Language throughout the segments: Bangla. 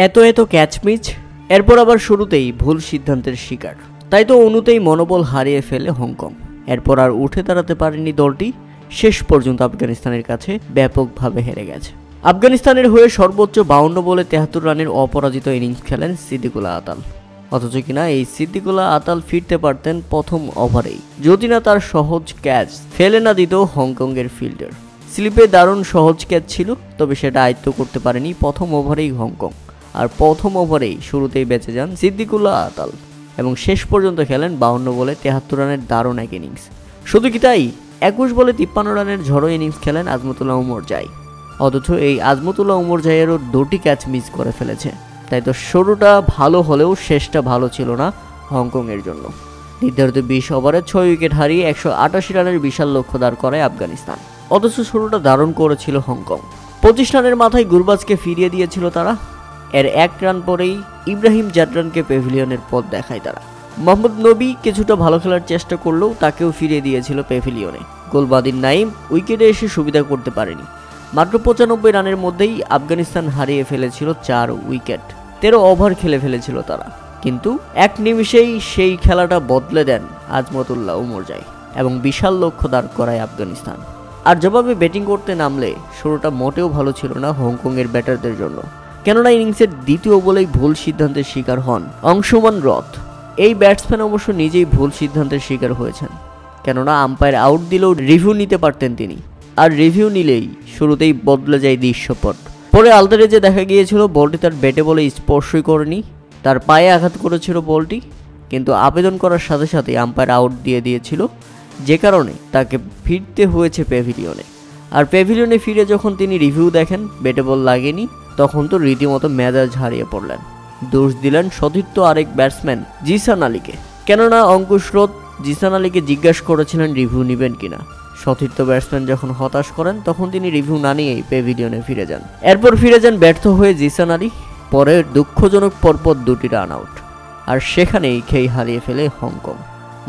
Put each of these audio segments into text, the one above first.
এত এত ক্যাচ মিস, এরপর আবার শুরুতেই ভুল সিদ্ধান্তের শিকার। তাই তো অনুতেই মনোবল হারিয়ে ফেলে হংকং। এরপর আর উঠে দাঁড়াতে পারেনি দলটি, শেষ পর্যন্ত আফগানিস্তানের কাছে ব্যাপকভাবে হেরে গেছে। আফগানিস্তানের হয়ে সর্বোচ্চ 52 বলে 73 রানের অপরাজিত ইনিংস খেলেন সিদ্দিকুল্লাহ আতাল। অথচ কিনা এই সিদ্দিকুল্লাহ আতাল ফিরতে পারতেন প্রথম ওভারেই, যদি না তার সহজ ক্যাচ ফেলে না দিত হংকংয়ের ফিল্ডার। স্লিপে দারুণ সহজ ক্যাচ ছিল, তবে সেটা আয়ত্ত করতে পারেনি প্রথম ওভারেই হংকং। আর প্রথম ওভারেই শুরুতেই বেঁচে যান সিদ্দিকুল্লাহ আতাল এবং শেষ পর্যন্ত খেলেন 52 বলে 73 রানের দারুণ এক ইনিংস। শুধু কি তাই, 21 বলে 53 রানের ঝড়ো ইনিংস খেলেন আজমতুল্লাহ উমরজাই। অথচ এই আজমতুল্লাহ উমরজাইয়েরও 2টি ক্যাচ মিস করে ফেলেছে। তাই তো শুরুটা ভালো হলেও শেষটা ভালো ছিল না হংকংয়ের জন্য। নির্ধারিত 20 ওভারে 6 উইকেট হারিয়ে 188 রানের বিশাল লক্ষ্য দাঁড় করায় আফগানিস্তান। অথচ শুরুটা দারুণ করেছিল হংকং। 25 রানের মাথায় গুরবাজকে ফিরিয়ে দিয়েছিল তারা। এর 1 রান পরেই ইব্রাহিম জাডরানকে প্যাভিলিয়নের পথ দেখায় তারা। মোহাম্মদ নবী কিছুটা ভালো খেলার চেষ্টা করলেও তাকেও ফিরিয়ে দিয়েছিল প্যাভিলিয়নে। গোলবাদির নাইম উইকেটে এসে সুবিধা করতে পারেনি। মাত্র 95 রানের মধ্যেই আফগানিস্তান হারিয়ে ফেলেছিল 4 উইকেট। 13 ওভার খেলে ফেলেছিল তারা, কিন্তু এক নিমিষেই সেই খেলাটা বদলে দেন আজমতুল্লাহ উমরজাই এবং বিশাল লক্ষ্য দাঁড় করায় আফগানিস্তান। আর জবাবে ব্যাটিং করতে নামলে শুরুটা মোটেও ভালো ছিল না হংকংয়ের ব্যাটারদের জন্য। কেননা ইনিংসের দ্বিতীয় বলেই ভুল সিদ্ধান্তের শিকার হন অংশুমান রথ। এই ব্যাটসম্যান অবশ্য নিজেই ভুল সিদ্ধান্তের শিকার হয়েছেন, কেননা আম্পায়ার আউট দিলেও রিভিউ নিতে পারতেন তিনি। আর রিভিউ নিলেই শুরুতেই বদলে যায় দৃশ্যপট। পরে আলতারেজে দেখা গিয়েছিল বলটি তার ব্যাটে বলে স্পর্শই করেনি, তার পায়ে আঘাত করেছিল বলটি, কিন্তু আবেদন করার সাথে সাথে আম্পায়ার আউট দিয়ে দিয়েছিল, যে কারণে তাকে ফিরতে হয়েছে প্যাভিলিয়নে। আর প্যাভিলিয়নে ফিরে যখন তিনি রিভিউ দেখেন ব্যাটে বল লাগেনি, তখন তো রীতিমতো মেজাজ হারিয়ে পড়লেন। দোষ দিলেন সতীর্থ আরেক ব্যাটসম্যান জিসান আলীকে। কেননা অঙ্কুশ রোধ জিসান আলীকে জিজ্ঞাসা করেছিলেন রিভিউ নেবেন কিনা। সতীর্থ ব্যাটসম্যান যখন হতাশ করেন তখন তিনি রিভিউ না নিয়েই প্যাভিলিয়নে ফিরে যান। এরপর ফিরে যান ব্যর্থ হয়ে জিসান আলী। পরে দুঃখজনক পরপর 2টি রান আউট, আর সেখানেই খেই হারিয়ে ফেলে হংকং।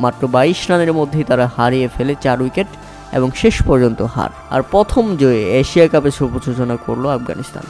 মাত্র 22 রানের মধ্যেই তারা হারিয়ে ফেলে 4 উইকেট এবং শেষ পর্যন্ত হার। আর প্রথম জয়ে এশিয়া কাপে শুভ সূচনা করলো আফগানিস্তান।